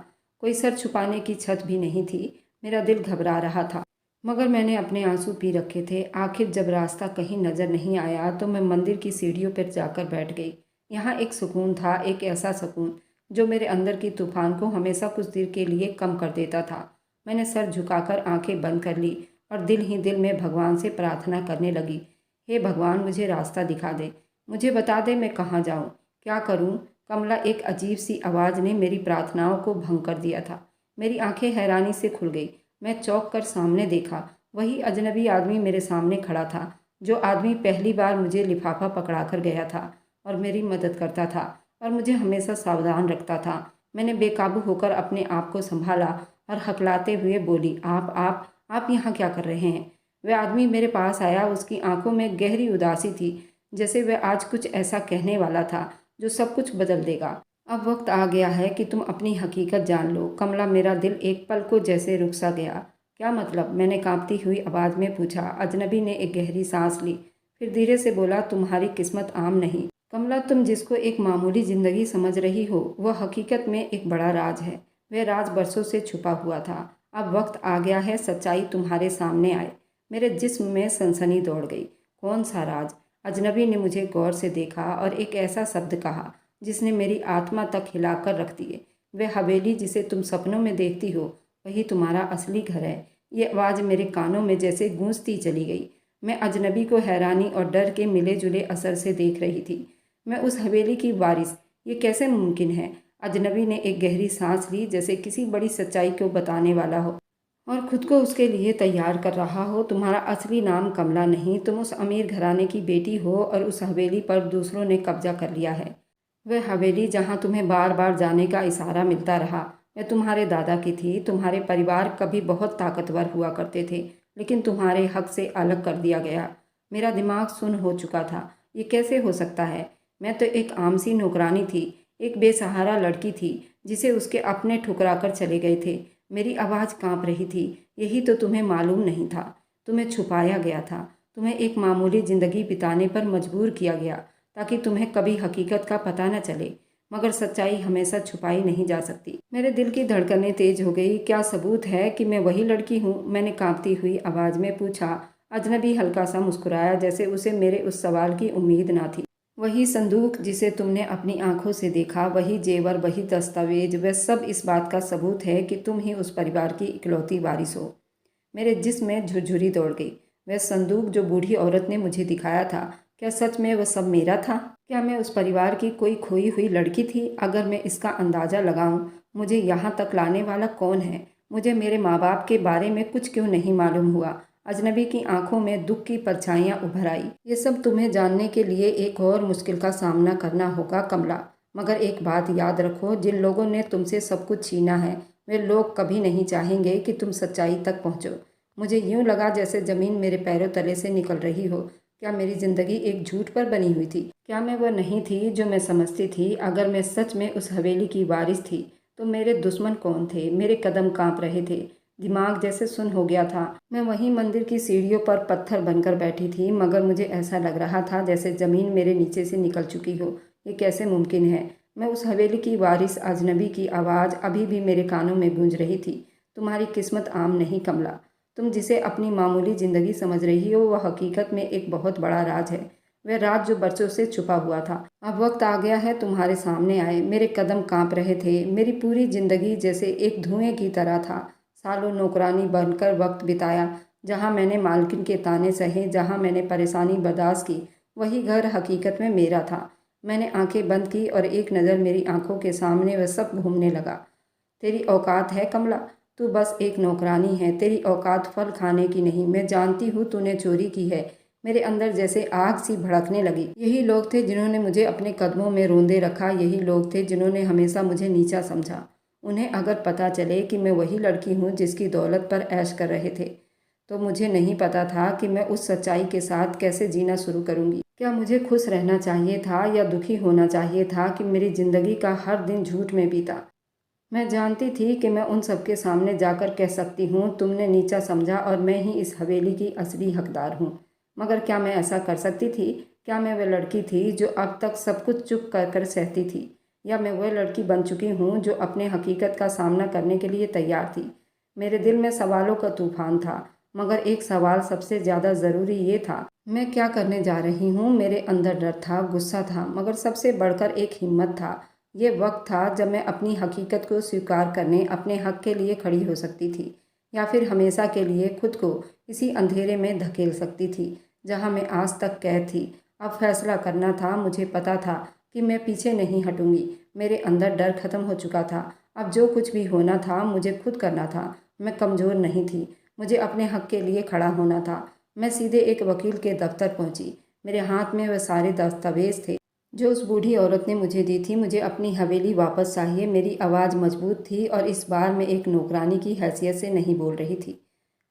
कोई सर छुपाने की छत भी नहीं थी। मेरा दिल घबरा रहा था, मगर मैंने अपने आंसू पी रखे थे। आखिर जब रास्ता कहीं नज़र नहीं आया तो मैं मंदिर की सीढ़ियों पर जाकर बैठ गई। यहाँ एक सुकून था, एक ऐसा सुकून जो मेरे अंदर की तूफान को हमेशा कुछ देर के लिए कम कर देता था। मैंने सर झुकाकर आंखें बंद कर ली और दिल ही दिल में भगवान से प्रार्थना करने लगी। हे भगवान, मुझे रास्ता दिखा दे, मुझे बता दे मैं कहाँ जाऊँ, क्या करूँ? कमला, एक अजीब सी आवाज़ ने मेरी प्रार्थनाओं को भंग कर दिया था। मेरी आंखें हैरानी से खुल गई। मैं चौंक कर सामने देखा। वही अजनबी आदमी मेरे सामने खड़ा था, जो आदमी पहली बार मुझे लिफाफा पकड़ा कर गया था और मेरी मदद करता था और मुझे हमेशा सावधान रखता था। मैंने बेकाबू होकर अपने आप को संभाला और हकलाते हुए बोली, आप यहाँ क्या कर रहे हैं? वह आदमी मेरे पास आया। उसकी आंखों में गहरी उदासी थी, जैसे वह आज कुछ ऐसा कहने वाला था जो सब कुछ बदल देगा। अब वक्त आ गया है कि तुम अपनी हकीकत जान लो। कमला, मेरा दिल एक पल को जैसे रुक सा गया। क्या मतलब? मैंने कांपती हुई आवाज़ में पूछा। अजनबी ने एक गहरी सांस ली, फिर धीरे से बोला, तुम्हारी किस्मत आम नहीं कमला। तुम जिसको एक मामूली ज़िंदगी समझ रही हो, वह हकीकत में एक बड़ा राज है। वह राज बरसों से छुपा हुआ था। अब वक्त आ गया है सच्चाई तुम्हारे सामने आए। मेरे जिस्म में सनसनी दौड़ गई। कौन सा राज? अजनबी ने मुझे गौर से देखा और एक ऐसा शब्द कहा जिसने मेरी आत्मा तक हिलाकर रख दिए। वह हवेली जिसे तुम सपनों में देखती हो, वही तुम्हारा असली घर है। ये आवाज़ मेरे कानों में जैसे गूंजती चली गई। मैं अजनबी को हैरानी और डर के मिले जुले असर से देख रही थी। मैं उस हवेली की वारिस, ये कैसे मुमकिन है? अजनबी ने एक गहरी सांस ली, जैसे किसी बड़ी सच्चाई को बताने वाला हो और खुद को उसके लिए तैयार कर रहा हो। तुम्हारा असली नाम कमला नहीं, तुम उस अमीर घराने की बेटी हो और उस हवेली पर दूसरों ने कब्जा कर लिया है। वह हवेली जहाँ तुम्हें बार बार जाने का इशारा मिलता रहा, वह तुम्हारे दादा की थी। तुम्हारे परिवार कभी बहुत ताकतवर हुआ करते थे, लेकिन तुम्हारे हक से अलग कर दिया गया। मेरा दिमाग सुन्न हो चुका था। ये कैसे हो सकता है? मैं तो एक आम सी नौकरानी थी, एक बेसहारा लड़की थी जिसे उसके अपने ठुकरा कर चले गए थे। मेरी आवाज़ कांप रही थी। यही तो तुम्हें मालूम नहीं था। तुम्हें छुपाया गया था। तुम्हें एक मामूली ज़िंदगी बिताने पर मजबूर किया गया ताकि तुम्हें कभी हकीकत का पता न चले। मगर सच्चाई हमेशा छुपाई नहीं जा सकती। मेरे दिल की धड़कनें तेज हो गई। क्या सबूत है कि मैं वही लड़की हूँ? मैंने कांपती हुई आवाज़ में पूछा। अजनबी हल्का सा मुस्कुराया, जैसे उसे मेरे उस सवाल की उम्मीद ना थी। वही संदूक जिसे तुमने अपनी आंखों से देखा, वही जेवर, वही दस्तावेज, वह सब इस बात का सबूत है कि तुम ही उस परिवार की इकलौती वारिस हो। मेरे जिस्म में झुरझुरी दौड़ गई। वह संदूक जो बूढ़ी औरत ने मुझे दिखाया था, क्या सच में वह सब मेरा था? क्या मैं उस परिवार की कोई खोई हुई लड़की थी? अगर मैं इसका अंदाज़ा लगाऊं, मुझे यहाँ तक लाने वाला कौन है? मुझे मेरे माँ बाप के बारे में कुछ क्यों नहीं मालूम हुआ? अजनबी की आंखों में दुख की परछाइयाँ उभर आई। ये सब तुम्हें जानने के लिए एक और मुश्किल का सामना करना होगा कमला। मगर एक बात याद रखो, जिन लोगों ने तुमसे सब कुछ छीना है, वे लोग कभी नहीं चाहेंगे कि तुम सच्चाई तक पहुँचो। मुझे यूं लगा जैसे ज़मीन मेरे पैरों तले से निकल रही हो। क्या मेरी ज़िंदगी एक झूठ पर बनी हुई थी? क्या मैं वह नहीं थी जो मैं समझती थी? अगर मैं सच में उस हवेली की वारिस थी, तो मेरे दुश्मन कौन थे? मेरे कदम कांप रहे थे। दिमाग जैसे सुन्न हो गया था। मैं वहीं मंदिर की सीढ़ियों पर पत्थर बनकर बैठी थी, मगर मुझे ऐसा लग रहा था जैसे ज़मीन मेरे नीचे से निकल चुकी हो। ये कैसे मुमकिन है? मैं उस हवेली की वारिस, अजनबी की आवाज़ अभी भी मेरे कानों में गूंज रही थी। तुम्हारी किस्मत आम नहीं कमला। तुम जिसे अपनी मामूली ज़िंदगी समझ रही हो, वह हकीकत में एक बहुत बड़ा राज है। वह राज जो बरसों से छुपा हुआ था, अब वक्त आ गया है तुम्हारे सामने आए। मेरे कदम कांप रहे थे। मेरी पूरी ज़िंदगी जैसे एक धुएं की तरह था। सालों नौकरानी बनकर वक्त बिताया, जहाँ मैंने मालकिन के ताने सहे, जहाँ मैंने परेशानी बर्दाश्त की, वही घर हकीकत में मेरा था। मैंने आंखें बंद की और एक नज़र मेरी आंखों के सामने वह सब घूमने लगा। तेरी औकात है कमला? तू बस एक नौकरानी है। तेरी औकात फल खाने की नहीं। मैं जानती हूँ तूने चोरी की है। मेरे अंदर जैसे आग सी भड़कने लगी। यही लोग थे जिन्होंने मुझे अपने कदमों में रोंदे रखा। यही लोग थे जिन्होंने हमेशा मुझे नीचा समझा। उन्हें अगर पता चले कि मैं वही लड़की हूँ जिसकी दौलत पर ऐश कर रहे थे, तो मुझे नहीं पता था कि मैं उस सच्चाई के साथ कैसे जीना शुरू करूँगी। क्या मुझे खुश रहना चाहिए था या दुखी होना चाहिए था कि मेरी ज़िंदगी का हर दिन झूठ में बीता? मैं जानती थी कि मैं उन सबके सामने जाकर कह सकती हूँ, तुमने नीचा समझा और मैं ही इस हवेली की असली हकदार हूँ। मगर क्या मैं ऐसा कर सकती थी? क्या मैं वह लड़की थी जो अब तक सब कुछ चुप कर कर सहती थी? या मैं वह लड़की बन चुकी हूँ जो अपने हकीकत का सामना करने के लिए तैयार थी? मेरे दिल में सवालों का तूफान था, मगर एक सवाल सबसे ज़्यादा ज़रूरी ये था, मैं क्या करने जा रही हूँ? मेरे अंदर डर था, गुस्सा था, मगर सबसे बढ़कर एक हिम्मत था। ये वक्त था जब मैं अपनी हकीकत को स्वीकार करने, अपने हक के लिए खड़ी हो सकती थी, या फिर हमेशा के लिए खुद को इसी अंधेरे में धकेल सकती थी जहाँ मैं आज तक कैद थी। अब फैसला करना था। मुझे पता था कि मैं पीछे नहीं हटूंगी। मेरे अंदर डर खत्म हो चुका था। अब जो कुछ भी होना था मुझे खुद करना था। मैं कमज़ोर नहीं थी। मुझे अपने हक के लिए खड़ा होना था। मैं सीधे एक वकील के दफ्तर पहुंची। मेरे हाथ में वह सारे दस्तावेज थे जो उस बूढ़ी औरत ने मुझे दी थी। मुझे अपनी हवेली वापस चाहिए। मेरी आवाज़ मजबूत थी और इस बार मैं एक नौकरानी की हैसियत से नहीं बोल रही थी।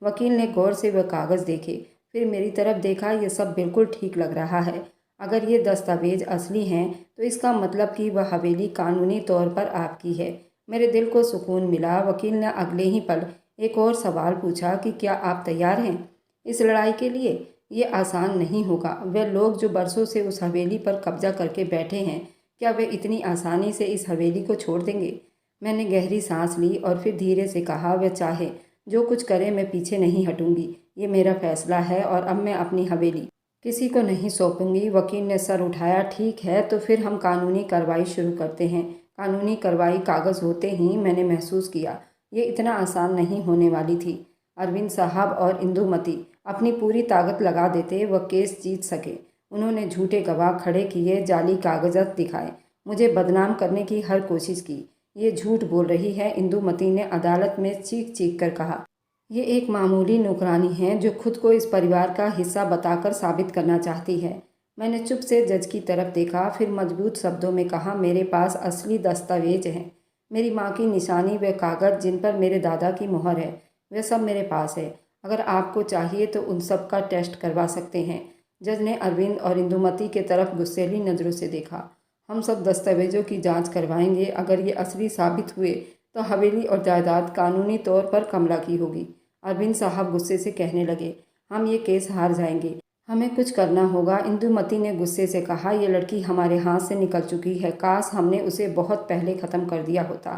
वकील ने गौर से वह कागज़ देखे, फिर मेरी तरफ देखा। यह सब बिल्कुल ठीक लग रहा है। अगर ये दस्तावेज असली हैं तो इसका मतलब कि वह हवेली कानूनी तौर पर आपकी है। मेरे दिल को सुकून मिला। वकील ने अगले ही पल एक और सवाल पूछा कि क्या आप तैयार हैं इस लड़ाई के लिए? ये आसान नहीं होगा। वे लोग जो बरसों से उस हवेली पर कब्जा करके बैठे हैं, क्या वे इतनी आसानी से इस हवेली को छोड़ देंगे? मैंने गहरी सांस ली और फिर धीरे से कहा, वे चाहे जो कुछ करे, मैं पीछे नहीं हटूंगी। ये मेरा फैसला है और अब मैं अपनी हवेली किसी को नहीं सौंपूंगी। वकील ने सर उठाया। ठीक है, तो फिर हम कानूनी कार्रवाई शुरू करते हैं। कानूनी कार्रवाई कागज़ होते ही मैंने महसूस किया ये इतना आसान नहीं होने वाली थी। अरविंद साहब और इंदुमती अपनी पूरी ताकत लगा देते, वह केस जीत सके। उन्होंने झूठे गवाह खड़े किए, जाली कागजात दिखाए, मुझे बदनाम करने की हर कोशिश की। ये झूठ बोल रही है, इंदुमती ने अदालत में चीख चीख कर कहा। ये एक मामूली नौकरानी है जो खुद को इस परिवार का हिस्सा बताकर साबित करना चाहती है। मैंने चुप से जज की तरफ देखा, फिर मजबूत शब्दों में कहा, मेरे पास असली दस्तावेज हैं। मेरी माँ की निशानी, वे कागज़ जिन पर मेरे दादा की मुहर है, वे सब मेरे पास है। अगर आपको चाहिए तो उन सब का टेस्ट करवा सकते हैं। जज ने अरविंद और इंदुमती के तरफ गुस्सैली नज़रों से देखा। हम सब दस्तावेजों की जांच करवाएंगे। अगर ये असली साबित हुए तो हवेली और जायदाद कानूनी तौर पर कमला की होगी। अरविंद साहब गुस्से से कहने लगे, हम ये केस हार जाएंगे, हमें कुछ करना होगा। इंदुमती ने गुस्से से कहा, ये लड़की हमारे हाथ से निकल चुकी है, काश हमने उसे बहुत पहले ख़त्म कर दिया होता।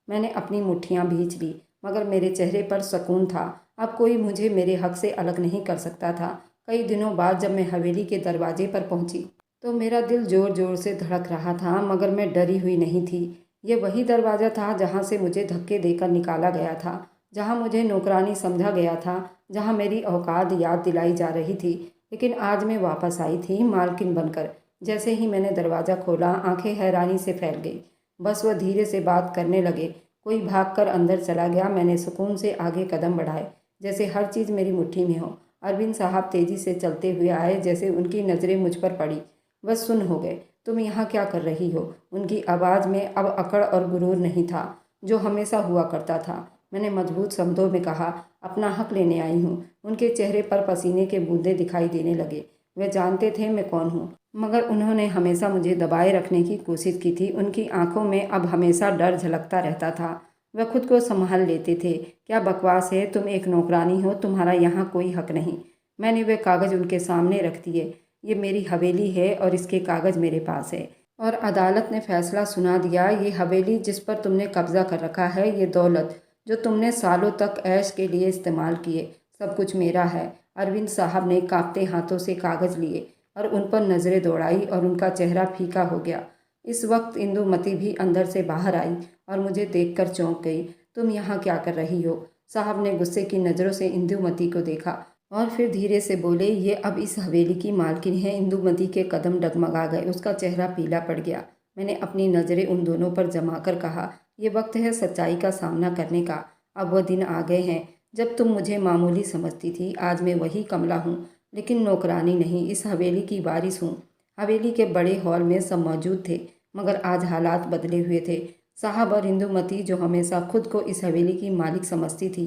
मैंने अपनी मुट्ठियाँ भींच ली, मगर मेरे चेहरे पर सुकून था। अब कोई मुझे मेरे हक से अलग नहीं कर सकता था। कई दिनों बाद जब मैं हवेली के दरवाजे पर पहुंची तो मेरा दिल ज़ोर ज़ोर से धड़क रहा था, मगर मैं डरी हुई नहीं थी। ये वही दरवाज़ा था जहाँ से मुझे धक्के देकर निकाला गया था, जहाँ मुझे नौकरानी समझा गया था, जहाँ मेरी औकात याद दिलाई जा रही थी। लेकिन आज मैं वापस आई थी मालकिन बनकर। जैसे ही मैंने दरवाज़ा खोला, आंखें हैरानी से फैल गई। बस वह धीरे से बात करने लगे। कोई भागकर अंदर चला गया। मैंने सुकून से आगे कदम बढ़ाए, जैसे हर चीज़ मेरी मुट्ठी में हो। अरविंद साहब तेज़ी से चलते हुए आए, जैसे उनकी नज़रें मुझ पर पड़ी। बस सुन हो गए, तुम यहाँ क्या कर रही हो? उनकी आवाज़ में अब अकड़ और गुरूर नहीं था, जो हमेशा हुआ करता था। मैंने मजबूत शब्दों में कहा, अपना हक लेने आई हूँ। उनके चेहरे पर पसीने के बूंदे दिखाई देने लगे। वे जानते थे मैं कौन हूँ, मगर उन्होंने हमेशा मुझे दबाए रखने की कोशिश की थी। उनकी आंखों में अब हमेशा डर झलकता रहता था। वह खुद को संभाल लेते थे। क्या बकवास है, तुम एक नौकरानी हो, तुम्हारा यहाँ कोई हक नहीं। मैंने वे कागज़ उनके सामने रख दिए। ये मेरी हवेली है और इसके कागज़ मेरे पास है, और अदालत ने फैसला सुना दिया। ये हवेली जिस पर तुमने कब्जा कर रखा है, ये दौलत जो तुमने सालों तक ऐश के लिए इस्तेमाल किए, सब कुछ मेरा है। अरविंद साहब ने कांपते हाथों से कागज़ लिए और उन पर नज़रें दौड़ाई, और उनका चेहरा फीका हो गया। इस वक्त इंदुमती भी अंदर से बाहर आई और मुझे देखकर चौंक गई। तुम यहाँ क्या कर रही हो? साहब ने गुस्से की नज़रों से इंदुमती को देखा और फिर धीरे से बोले, ये अब इस हवेली की मालकिन है। इंदुमती के कदम डगमगा गए, उसका चेहरा पीला पड़ गया। मैंने अपनी नज़रें उन दोनों पर जमा कर कहा, ये वक्त है सच्चाई का सामना करने का। अब वह दिन आ गए हैं जब तुम मुझे मामूली समझती थी। आज मैं वही कमला हूँ, लेकिन नौकरानी नहीं, इस हवेली की वारिस हूँ। हवेली के बड़े हॉल में सब मौजूद थे, मगर आज हालात बदले हुए थे। साहब और इंदुमती, जो हमेशा खुद को इस हवेली की मालिक समझती थी,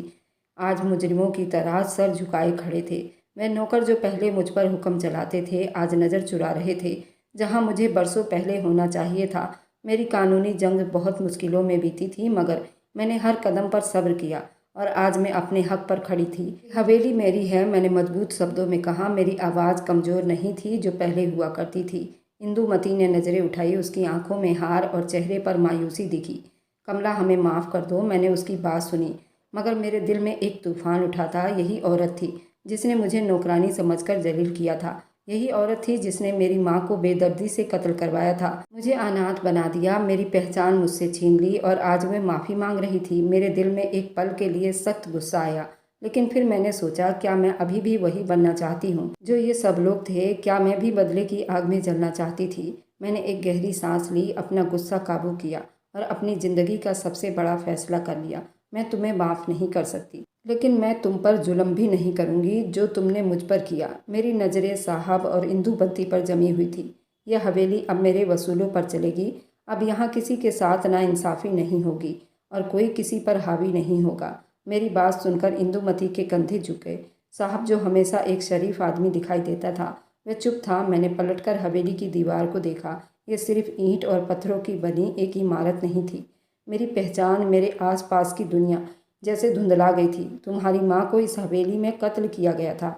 आज मुजरिमों की तरह सर झुकाए खड़े थे। वह नौकर जो पहले मुझ पर हुक्म चलाते थे, आज नज़र चुरा रहे थे जहाँ मुझे बरसों पहले होना चाहिए था। मेरी कानूनी जंग बहुत मुश्किलों में बीती थी, मगर मैंने हर कदम पर सब्र किया और आज मैं अपने हक पर खड़ी थी। हवेली मेरी है, मैंने मजबूत शब्दों में कहा। मेरी आवाज़ कमज़ोर नहीं थी जो पहले हुआ करती थी। इंदुमती ने नज़रें उठाई, उसकी आंखों में हार और चेहरे पर मायूसी दिखी। कमला, हमें माफ़ कर दो। मैंने उसकी बात सुनी, मगर मेरे दिल में एक तूफान उठा था। यही औरत थी जिसने मुझे नौकरानी समझकर जलील किया था। यही औरत थी जिसने मेरी माँ को बेदर्दी से कत्ल करवाया था, मुझे अनाथ बना दिया, मेरी पहचान मुझसे छीन ली, और आज वह माफ़ी मांग रही थी। मेरे दिल में एक पल के लिए सख्त गुस्सा आया, लेकिन फिर मैंने सोचा, क्या मैं अभी भी वही बनना चाहती हूँ जो ये सब लोग थे? क्या मैं भी बदले की आग में जलना चाहती थी? मैंने एक गहरी सांस ली, अपना गुस्सा काबू किया और अपनी ज़िंदगी का सबसे बड़ा फैसला कर लिया। मैं तुम्हें माफ़ नहीं कर सकती, लेकिन मैं तुम पर जुल्म भी नहीं करूंगी जो तुमने मुझ पर किया। मेरी नज़रें साहब और इंदुमती पर जमी हुई थी। यह हवेली अब मेरे वसूलों पर चलेगी। अब यहाँ किसी के साथ नाइंसाफ़ी नहीं होगी और कोई किसी पर हावी नहीं होगा। मेरी बात सुनकर इंदुमती के कंधे झुक गए। साहब, जो हमेशा एक शरीफ आदमी दिखाई देता था, वह चुप था। मैंने पलटकर हवेली की दीवार को देखा। यह सिर्फ ईंट और पत्थरों की बनी एक इमारत नहीं थी। मेरी पहचान, मेरे आसपास की दुनिया जैसे धुंधला गई थी। तुम्हारी माँ को इस हवेली में कत्ल किया गया था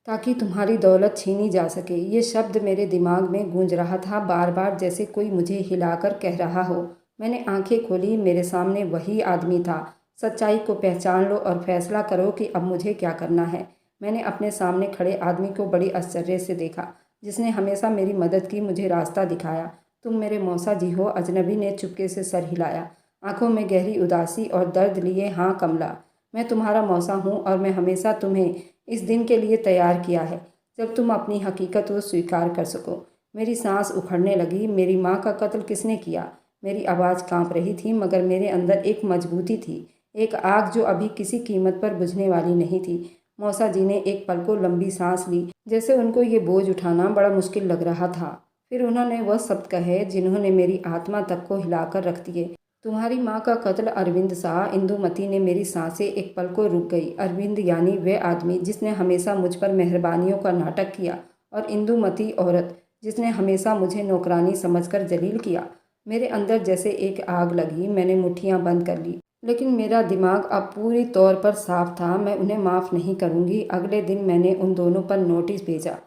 ताकि तुम्हारी दौलत छीनी जा सके। ये शब्द मेरे दिमाग में गूंज रहा था, बार बार, जैसे कोई मुझे हिलाकर कह रहा हो। मैंने आंखें खोली, मेरे सामने वही आदमी था। सच्चाई को पहचान लो और फैसला करो कि अब मुझे क्या करना है। मैंने अपने सामने खड़े आदमी को बड़ी आश्चर्य से देखा, जिसने हमेशा मेरी मदद की, मुझे रास्ता दिखाया। तुम मेरे मौसा जी हो? अजनबी ने चुपके से सर हिलाया, आंखों में गहरी उदासी और दर्द लिए। हाँ कमला, मैं तुम्हारा मौसा हूँ और मैं हमेशा तुम्हें इस दिन के लिए तैयार किया है जब तुम अपनी हकीकत को स्वीकार कर सको। मेरी सांस उखड़ने लगी। मेरी माँ का कत्ल किसने किया? मेरी आवाज़ कांप रही थी, मगर मेरे अंदर एक मजबूती थी, एक आग जो अभी किसी कीमत पर बुझने वाली नहीं थी। मौसा जी ने एक पल को लंबी सांस ली, जैसे उनको ये बोझ उठाना बड़ा मुश्किल लग रहा था। फिर उन्होंने वह शब्द कहे जिन्होंने मेरी आत्मा तक को हिलाकर रख दिए। तुम्हारी माँ का कत्ल अरविंद शाह। इंदुमती ने मेरी सांसें एक पल को रुक गई। अरविंद यानी वह आदमी जिसने हमेशा मुझ पर मेहरबानियों का नाटक किया, और इंदुमती औरत जिसने हमेशा मुझे नौकरानी समझकर जलील किया। मेरे अंदर जैसे एक आग लगी। मैंने मुट्ठियां बंद कर ली, लेकिन मेरा दिमाग अब पूरी तौर पर साफ था। मैं उन्हें माफ़ नहीं करूंगी। अगले दिन मैंने उन दोनों पर नोटिस भेजा।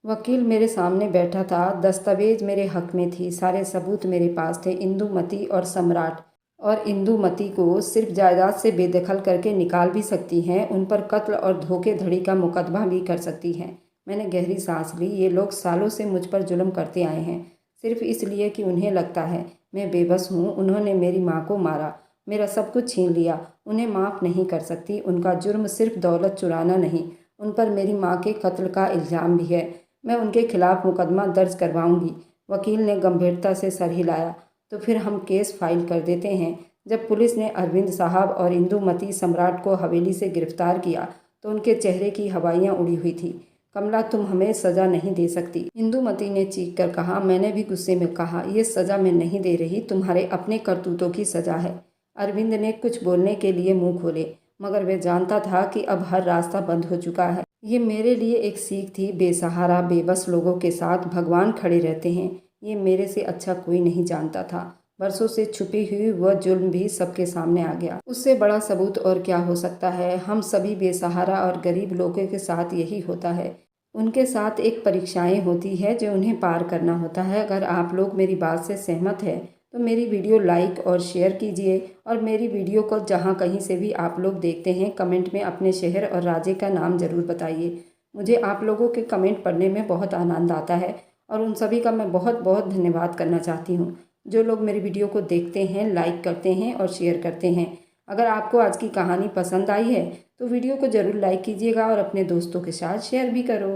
वकील मेरे सामने बैठा था। दस्तावेज मेरे हक में थी। सारे सबूत मेरे पास थे। इंदुमती और सम्राट, और इंदुमती को सिर्फ जायदाद से बेदखल करके निकाल भी सकती हैं। उन पर कत्ल और धोखेधड़ी का मुकदमा भी कर सकती हैं। मैंने गहरी सांस ली। ये लोग सालों से मुझ पर जुल्म करते आए हैं, सिर्फ इसलिए कि उन्हें लगता है मैं बेबस हूँ। उन्होंने मेरी माँ को मारा, मेरा सब कुछ छीन लिया। उन्हें माफ़ नहीं कर सकती। उनका जुर्म सिर्फ दौलत चुराना नहीं, उन पर मेरी माँ के कत्ल का इल्ज़ाम भी है। मैं उनके खिलाफ मुकदमा दर्ज करवाऊंगी। वकील ने गंभीरता से सर हिलाया। तो फिर हम केस फाइल कर देते हैं। जब पुलिस ने अरविंद साहब और इंदुमती सम्राट को हवेली से गिरफ्तार किया तो उनके चेहरे की हवाइयाँ उड़ी हुई थी। कमला, तुम हमें सज़ा नहीं दे सकती, इंदुमती ने चीख कर कहा। मैंने भी गुस्से में कहा, ये सज़ा मैं नहीं दे रही, तुम्हारे अपने करतूतों की सज़ा है। अरविंद ने कुछ बोलने के लिए मुंह खोले, मगर वह जानता था कि अब हर रास्ता बंद हो चुका है। ये मेरे लिए एक सीख थी। बेसहारा बेबस लोगों के साथ भगवान खड़े रहते हैं, ये मेरे से अच्छा कोई नहीं जानता था। बरसों से छुपी हुई वह जुल्म भी सबके सामने आ गया। उससे बड़ा सबूत और क्या हो सकता है। हम सभी बेसहारा और गरीब लोगों के साथ यही होता है। उनके साथ एक परीक्षाएं होती है जो उन्हें पार करना होता है। अगर आप लोग मेरी बात से सहमत हैं तो मेरी वीडियो लाइक और शेयर कीजिए, और मेरी वीडियो को जहां कहीं से भी आप लोग देखते हैं कमेंट में अपने शहर और राज्य का नाम ज़रूर बताइए। मुझे आप लोगों के कमेंट पढ़ने में बहुत आनंद आता है, और उन सभी का मैं बहुत बहुत धन्यवाद करना चाहती हूँ जो लोग मेरी वीडियो को देखते हैं, लाइक करते हैं और शेयर करते हैं। अगर आपको आज की कहानी पसंद आई है तो वीडियो को ज़रूर लाइक कीजिएगा और अपने दोस्तों के साथ शेयर भी करो।